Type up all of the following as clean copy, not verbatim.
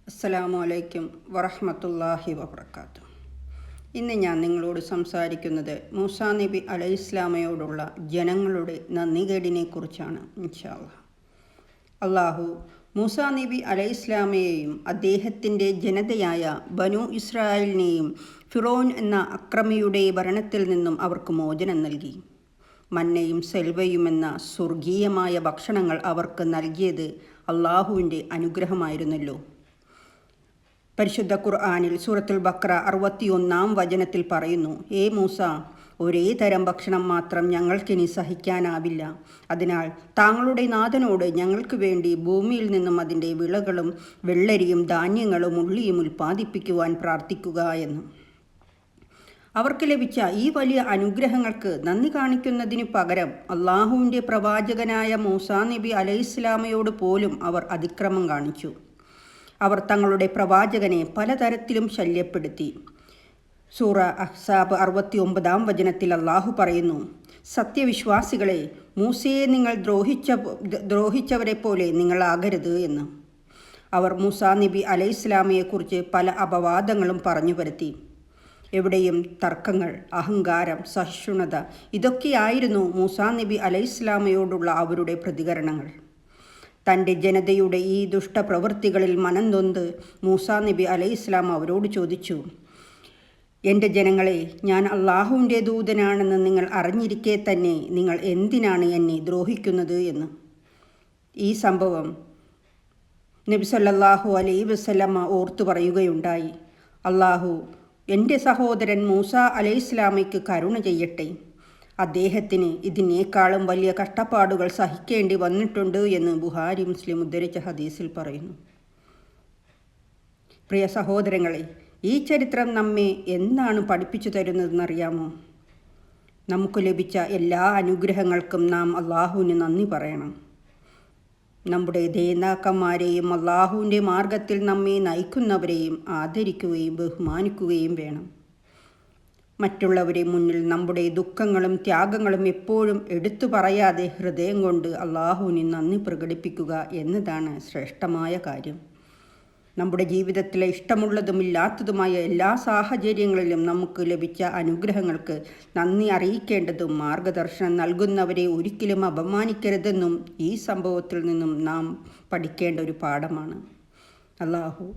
അസ്സലാമു അലൈക്കും വറഹ്മത്തുള്ളാഹി വബറകാതുഹു. ഇന്ന് ഞാൻ നിങ്ങളോട് സംസാരിക്കുന്നത് മൂസാ നബി അലൈഹിസ്സലാമയോടുള്ള ജനങ്ങളുടെ നന്ദികേടിനെ കുറിച്ചാണ്. ഇൻഷാ അല്ലാഹ്. അള്ളാഹു മൂസാ നബി അലൈഹിസ്സലാമയെയും അദ്ദേഹത്തിൻ്റെ ജനതയായ ബനു ഇസ്രായേലിനെയും ഫിറോൻ എന്ന അക്രമിയുടെ ഭരണത്തിൽ നിന്നും അവർക്ക് മോചനം നൽകി. മന്നയും സെൽവയും എന്ന സ്വർഗീയമായ ഭക്ഷണങ്ങൾ അവർക്ക് നൽകിയത് അള്ളാഹുവിൻ്റെ അനുഗ്രഹമായിരുന്നല്ലോ. പരിശുദ്ധ ഖുർആനിൽ സൂറത്തുൽ ബഖറ 61-ാം വചനത്തിൽ പറയുന്നു, ഏ മൂസ, ഒരേ തരം ഭക്ഷണം മാത്രം ഞങ്ങൾക്കിനി സഹിക്കാനാവില്ല. അതിനാൽ താങ്കളുടെ നാഥനോട് ഞങ്ങൾക്ക് വേണ്ടി ഭൂമിയിൽ നിന്നും അതിൻ്റെ വിളകളും വെള്ളരിയും ധാന്യങ്ങളും ഉള്ളിയും ഉൽപ്പാദിപ്പിക്കുവാൻ പ്രാർത്ഥിക്കുക എന്ന്. അവർക്ക് ലഭിച്ച ഈ വലിയ അനുഗ്രഹങ്ങൾക്ക് നന്ദി കാണിക്കുന്നതിന് പകരം അള്ളാഹുവിൻ്റെ പ്രവാചകനായ മൂസാ നബി അലൈഹിസ്സലാമയോട് പോലും അവർ അതിക്രമം കാണിച്ചു. അവർ തങ്ങളുടെ പ്രവാചകനെ പലതരത്തിലും ശല്യപ്പെടുത്തി. സൂറ അഹ്സാബ് 69-ാം വചനത്തിൽ അള്ളാഹു പറയുന്നു, സത്യവിശ്വാസികളെ, മൂസയെ നിങ്ങൾ ദ്രോഹിച്ചവരെ പോലെ നിങ്ങളാകരുത് എന്ന്. അവർ മൂസാ നബി അലൈഹിസ്സലാമയെക്കുറിച്ച് പല അപവാദങ്ങളും പറഞ്ഞു വരുത്തി. എവിടെയും തർക്കങ്ങൾ, അഹങ്കാരം, സഹിഷ്ണുത, ഇതൊക്കെയായിരുന്നു മൂസാ നബി അലൈഹിസ്സലാമയോടുള്ള അവരുടെ പ്രതികരണങ്ങൾ. തൻ്റെ ജനതയുടെ ഈ ദുഷ്ടപ്രവൃത്തികളിൽ മനംനൊന്ത് മൂസാ നബി അലൈഹിസ്സലാം അവരോട് ചോദിച്ചു, എൻ്റെ ജനങ്ങളെ, ഞാൻ അള്ളാഹുവിൻ്റെ ദൂതനാണെന്ന് നിങ്ങൾ അറിഞ്ഞിരിക്കെ തന്നെ നിങ്ങൾ എന്തിനാണ് എന്നെ ദ്രോഹിക്കുന്നത് എന്ന്. ഈ സംഭവം നബി സല്ലല്ലാഹു അലൈഹി വസല്ലമ ഓർത്തു പറയുകയുണ്ടായി. അള്ളാഹു എൻ്റെ സഹോദരൻ മൂസാ അലൈഹിസ്സലാമയ്ക്ക് കരുണ ചെയ്യട്ടെ. അദ്ദേഹത്തിന് ഇതിനേക്കാളും വലിയ കഷ്ടപ്പാടുകൾ സഹിക്കേണ്ടി വന്നിട്ടുണ്ട് എന്ന് ബുഹാരി മുസ്ലിം ഉദ്ധരിച്ച ഹദീസിൽ പറയുന്നു. പ്രിയ സഹോദരങ്ങളെ, ഈ ചരിത്രം നമ്മെ എന്താണ് പഠിപ്പിച്ചു തരുന്നതെന്നറിയാമോ? നമുക്ക് ലഭിച്ച എല്ലാ അനുഗ്രഹങ്ങൾക്കും നാം അള്ളാഹുവിന് നന്ദി പറയണം. നമ്മുടെ നേതാക്കന്മാരെയും അള്ളാഹുവിൻ്റെ മാർഗത്തിൽ നമ്മെ നയിക്കുന്നവരെയും ആദരിക്കുകയും ബഹുമാനിക്കുകയും വേണം. മറ്റുള്ളവരെ മുന്നിൽ നമ്മുടെ ദുഃഖങ്ങളും ത്യാഗങ്ങളും എപ്പോഴും എടുത്തു പറയാതെ ഹൃദയം കൊണ്ട് അള്ളാഹുവിന് നന്ദി പ്രകടിപ്പിക്കുക എന്നതാണ് ശ്രേഷ്ഠമായ കാര്യം. നമ്മുടെ ജീവിതത്തിലെ ഇഷ്ടമുള്ളതും ഇല്ലാത്തതുമായ എല്ലാ സാഹചര്യങ്ങളിലും നമുക്ക് ലഭിച്ച അനുഗ്രഹങ്ങൾക്ക് നന്ദി അറിയിക്കേണ്ടതും മാർഗദർശനം നൽകുന്നവരെ ഒരിക്കലും അപമാനിക്കരുതെന്നും ഈ സംഭവത്തിൽ നിന്നും നാം പഠിക്കേണ്ട ഒരു പാഠമാണ്. അള്ളാഹു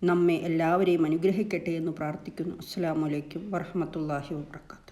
നമ്മെ എല്ലാവരെയും അനുഗ്രഹിക്കട്ടെ എന്ന് പ്രാർത്ഥിക്കുന്നു. അസ്സലാമു അലൈക്കും വറഹ്മത്തുള്ളാഹി വബറകാതുഹു.